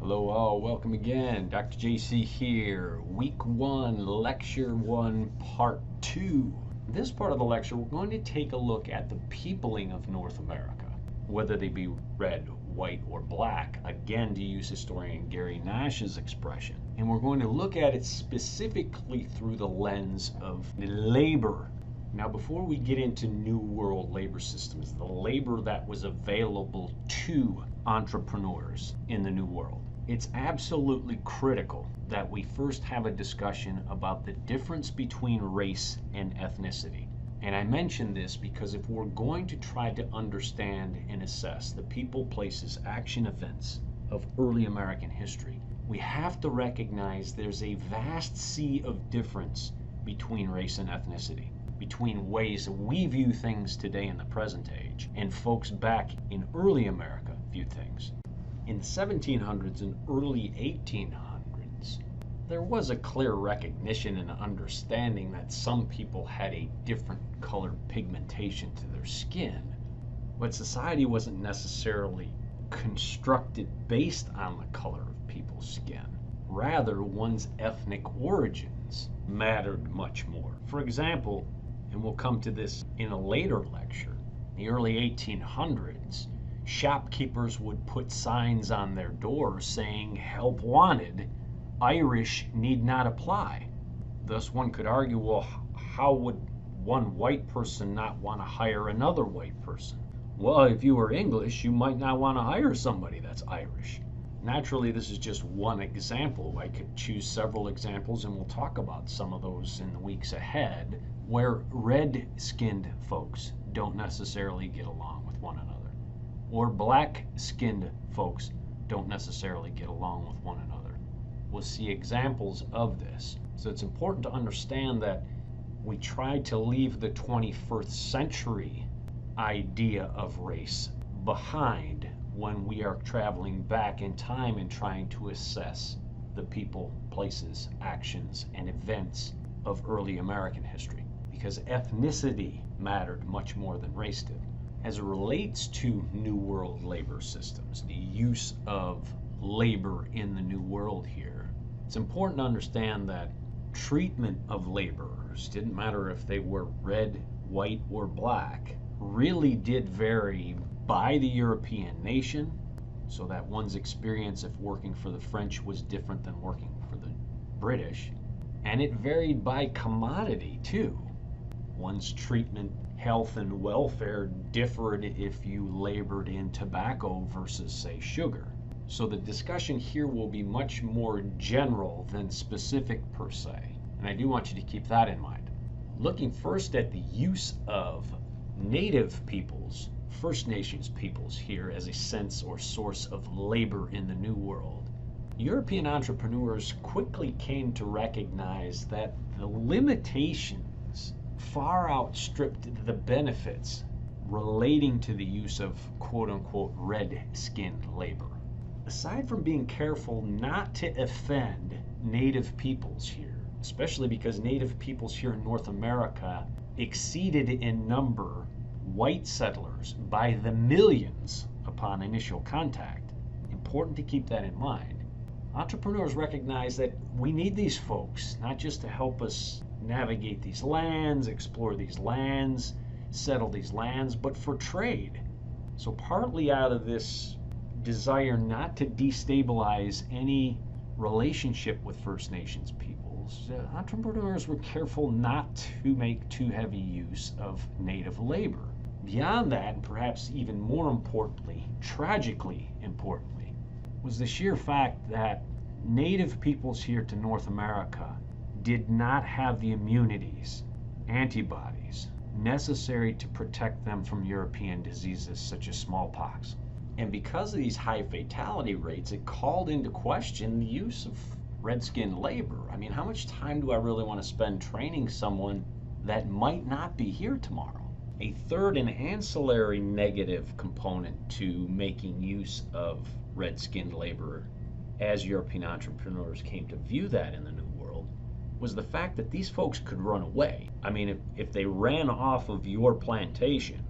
Hello all, welcome again. Dr. JC here. Week 1, Lecture 1, Part 2. In this part of the lecture, we're going to take a look at the peopling of North America, whether they be red, white, or black, again to use historian Gary Nash's expression. And we're going to look at it specifically through the lens of labor. Now, before we get into New World labor systems, the labor that was available to entrepreneurs in the New World, it's absolutely critical that we first have a discussion about the difference between race and ethnicity. And I mention this because if we're going to try to understand and assess the people, places, action, events of early American history, we have to recognize there's a vast sea of difference between race and ethnicity, between ways we view things today in the present age and folks back in early America viewed things. In the 1700s and early 1800s, there was a clear recognition and understanding that some people had a different colored pigmentation to their skin, but society wasn't necessarily constructed based on the color of people's skin. Rather, one's ethnic origins mattered much more. For example, and we'll come to this in a later lecture, in the early 1800s, shopkeepers would put signs on their doors saying, "Help wanted, Irish need not apply." Thus one could argue, well, how would one white person not want to hire another white person? Well, if you were English, you might not want to hire somebody that's Irish. Naturally, this is just one example. I could choose several examples, and we'll talk about some of those in the weeks ahead, where red-skinned folks don't necessarily get along with one another, or black-skinned folks don't necessarily get along with one another. We'll see examples of this. So it's important to understand that we try to leave the 21st century idea of race behind when we are traveling back in time and trying to assess the people, places, actions, and events of early American history, because ethnicity mattered much more than race did. As it relates to New World labor systems, the use of labor in the New World here, it's important to understand that treatment of laborers, didn't matter if they were red, white, or black, really did vary by the European nation, so that one's experience of working for the French was different than working for the British, and it varied by commodity too. One's treatment, health, and welfare differed if you labored in tobacco versus, say, sugar. So the discussion here will be much more general than specific per se, and I do want you to keep that in mind. Looking first at the use of Native peoples, First Nations peoples here as a sense or source of labor in the New World, European entrepreneurs quickly came to recognize that the limitations far outstripped the benefits relating to the use of quote-unquote red-skinned labor. Aside from being careful not to offend Native peoples here, especially because Native peoples here in North America exceeded in number white settlers by the millions upon initial contact. Important to keep that in mind. Entrepreneurs recognize that we need these folks, not just to help us navigate these lands, explore these lands, settle these lands, but for trade. So partly out of this desire not to destabilize any relationship with First Nations peoples, entrepreneurs were careful not to make too heavy use of native labor. Beyond that, and perhaps even more importantly, tragically importantly, was the sheer fact that Native peoples here to North America did not have the immunities, antibodies, necessary to protect them from European diseases such as smallpox. And because of these high fatality rates, it called into question the use of red-skinned labor. I mean, how much time do I really want to spend training someone that might not be here tomorrow? A third and ancillary negative component to making use of red-skinned labor, as European entrepreneurs came to view that in the New World, was the fact that these folks could run away. I mean, if they ran off of your plantation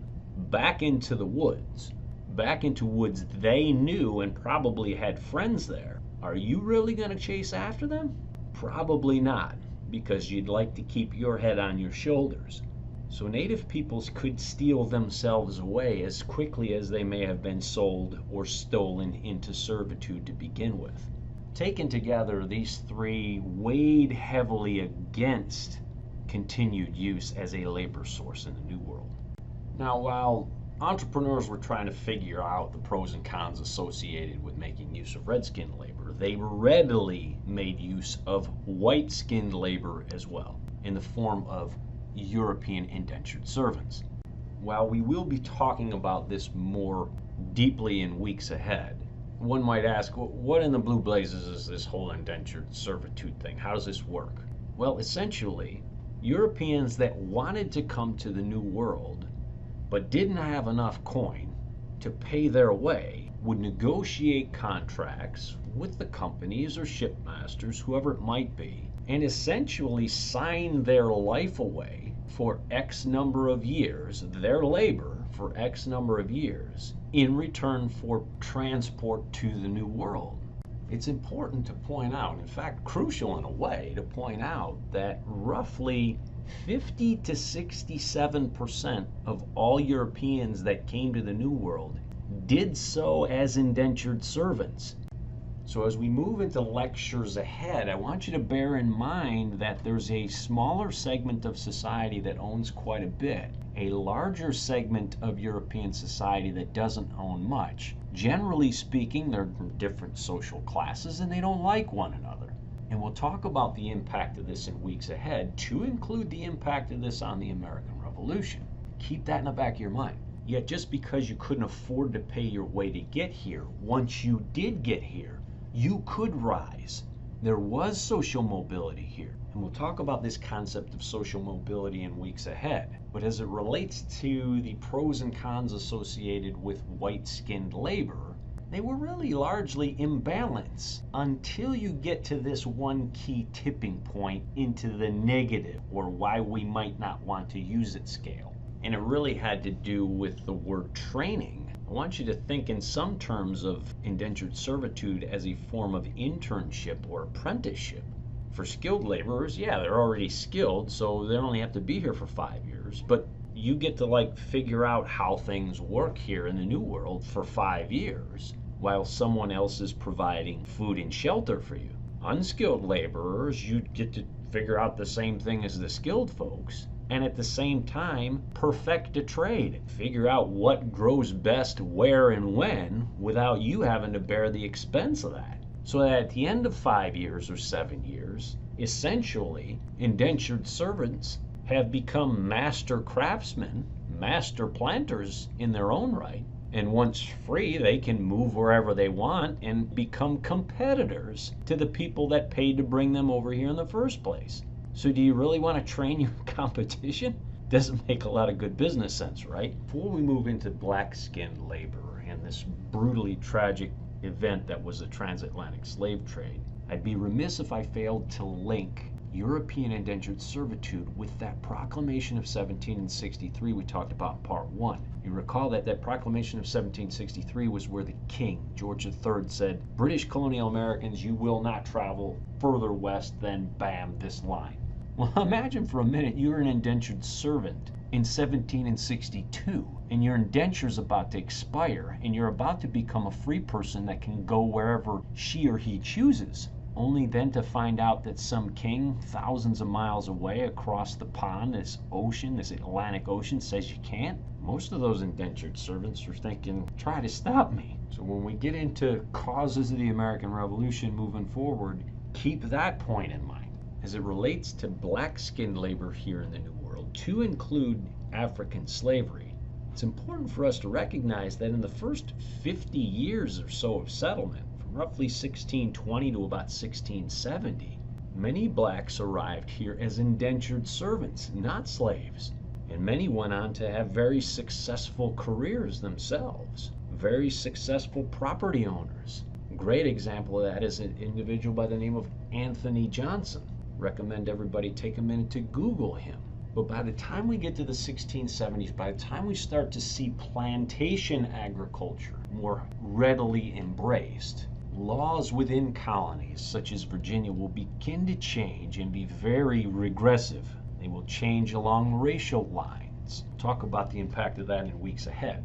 back into the woods, back into woods they knew and probably had friends there, Are you really going to chase after them? Probably not, because you'd like to keep your head on your shoulders. So native peoples could steal themselves away as quickly as they may have been sold or stolen into servitude to begin with. Taken together, these three weighed heavily against continued use as a labor source in the New World. Now, while entrepreneurs were trying to figure out the pros and cons associated with making use of red-skinned labor, they readily made use of white-skinned labor as well, in the form of European indentured servants. While we will be talking about this more deeply in weeks ahead, one might ask, what in the blue blazes is this whole indentured servitude thing? How does this work? Well, essentially, Europeans that wanted to come to the New World but didn't have enough coin to pay their way would negotiate contracts with the companies or shipmasters, whoever it might be, and essentially sign their life away for X number of years, their labor for X number of years, in return for transport to the New World. It's important to point out, in fact, crucial in a way, to point out that roughly 50 to 67% of all Europeans that came to the New World did so as indentured servants. So as we move into lectures ahead, I want you to bear in mind that there's a smaller segment of society that owns quite a bit, a larger segment of European society that doesn't own much. Generally speaking, they're from different social classes and they don't like one another. And we'll talk about the impact of this in weeks ahead, to include the impact of this on the American Revolution. Keep that in the back of your mind. Yet just because you couldn't afford to pay your way to get here, once you did get here, you could rise. There was social mobility here. And we'll talk about this concept of social mobility in weeks ahead. But as it relates to the pros and cons associated with white-skinned labor, they were really largely imbalanced until you get to this one key tipping point into the negative, or why we might not want to use it scale. And it really had to do with the word training. I want you to think in some terms of indentured servitude as a form of internship or apprenticeship. For skilled laborers, yeah, they're already skilled, so they only have to be here for 5 years, but you get to figure out how things work here in the New World for 5 years, while someone else is providing food and shelter for you. Unskilled laborers, you get to figure out the same thing as the skilled folks, and at the same time perfect a trade, figure out what grows best where and when without you having to bear the expense of that. So that at the end of 5 years or 7 years, essentially indentured servants have become master craftsmen, master planters in their own right, and once free they can move wherever they want and become competitors to the people that paid to bring them over here in the first place. So do you really want to train your competition? Doesn't make a lot of good business sense, right? Before we move into black-skinned labor and this brutally tragic event that was the transatlantic slave trade, I'd be remiss if I failed to link European indentured servitude with that proclamation of 1763 we talked about in part 1. You recall that that proclamation of 1763 was where the king, George III, said, British colonial Americans, you will not travel further west than, bam, this line. Well, imagine for a minute you're an indentured servant in 1762, and your indenture's about to expire, and you're about to become a free person that can go wherever she or he chooses, only then to find out that some king thousands of miles away across the pond, this ocean, this Atlantic Ocean, says you can't. Most of those indentured servants are thinking, try to stop me. So when we get into causes of the American Revolution moving forward, keep that point in mind. As it relates to black-skinned labor here in the New World, to include African slavery, it's important for us to recognize that in the first 50 years or so of settlement, from roughly 1620 to about 1670, many blacks arrived here as indentured servants, not slaves. And many went on to have very successful careers themselves, very successful property owners. A great example of that is an individual by the name of Anthony Johnson. Recommend everybody take a minute to Google him. But by the time we get to the 1670s, by the time we start to see plantation agriculture more readily embraced, laws within colonies such as Virginia will begin to change and be very regressive. They will change along racial lines. Talk about the impact of that in weeks ahead.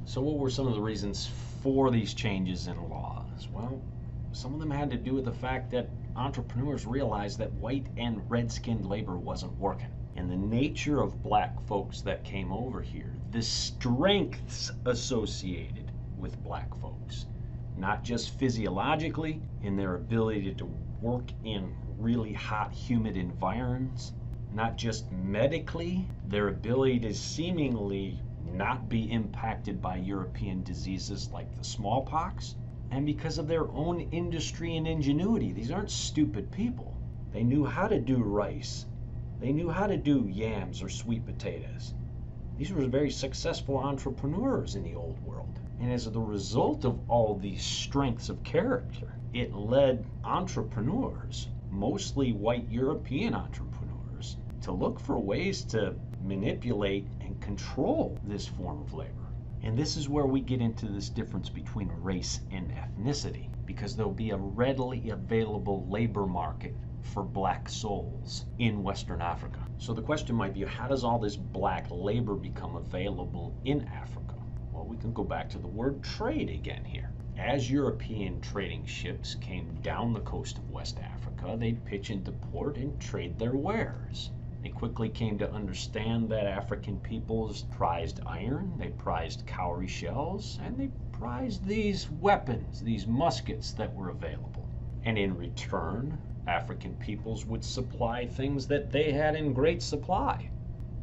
So what were some of the reasons for these changes in laws? Well, some of them had to do with the fact that entrepreneurs realized that white and red-skinned labor wasn't working. And the nature of black folks that came over here, the strengths associated with black folks, not just physiologically in their ability to work in really hot, humid environments, not just medically, their ability to seemingly not be impacted by European diseases like the smallpox, and because of their own industry and ingenuity. These aren't stupid people. They knew how to do rice. They knew how to do yams or sweet potatoes. These were very successful entrepreneurs in the old world. And as the result of all these strengths of character, it led entrepreneurs, mostly white European entrepreneurs, to look for ways to manipulate and control this form of labor. And this is where we get into this difference between race and ethnicity, because there'll be a readily available labor market for black souls in Western Africa. So the question might be, how does all this black labor become available in Africa? Well, we can go back to the word trade again here. As European trading ships came down the coast of West Africa, they'd pitch into port and trade their wares. They quickly came to understand that African peoples prized iron, they prized cowrie shells, and they prized these weapons, these muskets that were available. And in return, African peoples would supply things that they had in great supply,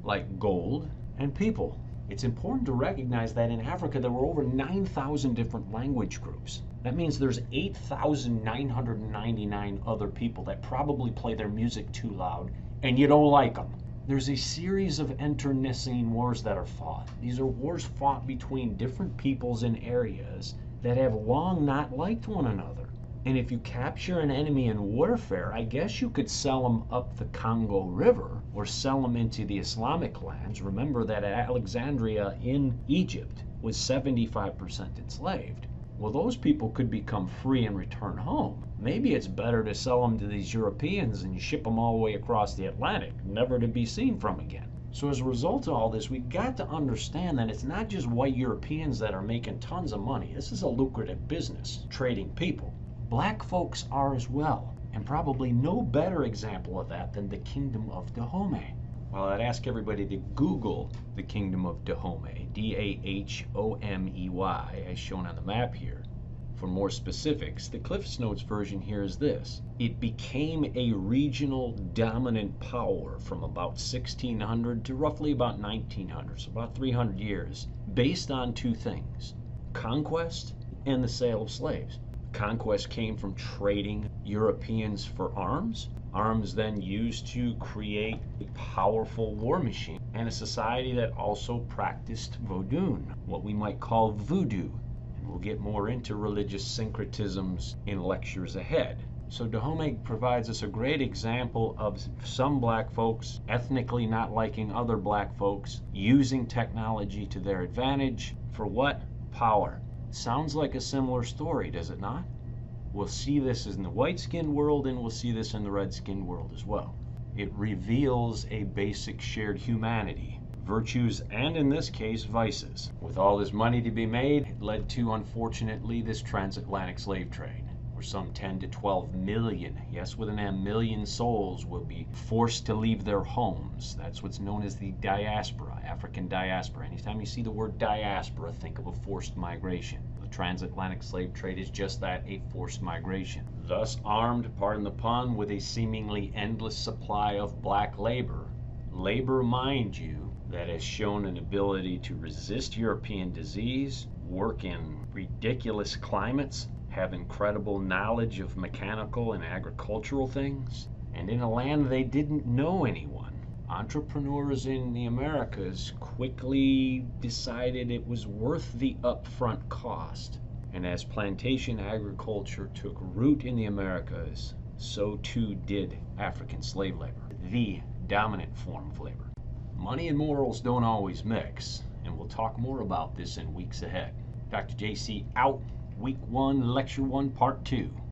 like gold and people. It's important to recognize that in Africa there were over 9,000 different language groups. That means there's 8,999 other people that probably play their music too loud and you don't like them. There's a series of internecine wars that are fought. These are wars fought between different peoples in areas that have long not liked one another. And if you capture an enemy in warfare, I guess you could sell them up the Congo River or sell them into the Islamic lands. Remember that Alexandria in Egypt was 75% enslaved. Well, those people could become free and return home. Maybe it's better to sell them to these Europeans and ship them all the way across the Atlantic, never to be seen from again. So as a result of all this, we've got to understand that it's not just white Europeans that are making tons of money. This is a lucrative business, trading people. Black folks are as well, and probably no better example of that than the Kingdom of Dahomey. Well, I'd ask everybody to Google the Kingdom of Dahomey, D-A-H-O-M-E-Y, as shown on the map here. For more specifics, the CliffsNotes version here is this. It became a regional dominant power from about 1600 to roughly about 1900, so about 300 years, based on two things: conquest and the sale of slaves. Conquest came from trading Europeans for arms. Arms then used to create a powerful war machine and a society that also practiced Vodun, what we might call voodoo. And we'll get more into religious syncretisms in lectures ahead. So Dahomey provides us a great example of some black folks ethnically not liking other black folks, using technology to their advantage for what? Power. Sounds like a similar story, does it not? We'll see this in the white-skinned world, and we'll see this in the red-skinned world as well. It reveals a basic shared humanity, virtues, and in this case, vices. With all this money to be made, it led to, unfortunately, this transatlantic slave trade, where some 10 to 12 million, yes, with an M, million souls will be forced to leave their homes. That's what's known as the diaspora, African diaspora. Anytime you see the word diaspora, think of a forced migration. The transatlantic slave trade is just that, a forced migration. Thus armed, pardon the pun, with a seemingly endless supply of black labor. Labor, mind you, that has shown an ability to resist European disease, work in ridiculous climates, have incredible knowledge of mechanical and agricultural things, and in a land they didn't know anyone. Entrepreneurs in the Americas quickly decided it was worth the upfront cost. And as plantation agriculture took root in the Americas, so too did African slave labor, the dominant form of labor. Money and morals don't always mix, and we'll talk more about this in weeks ahead. Dr. JC out. Week 1, Lecture 1, Part 2.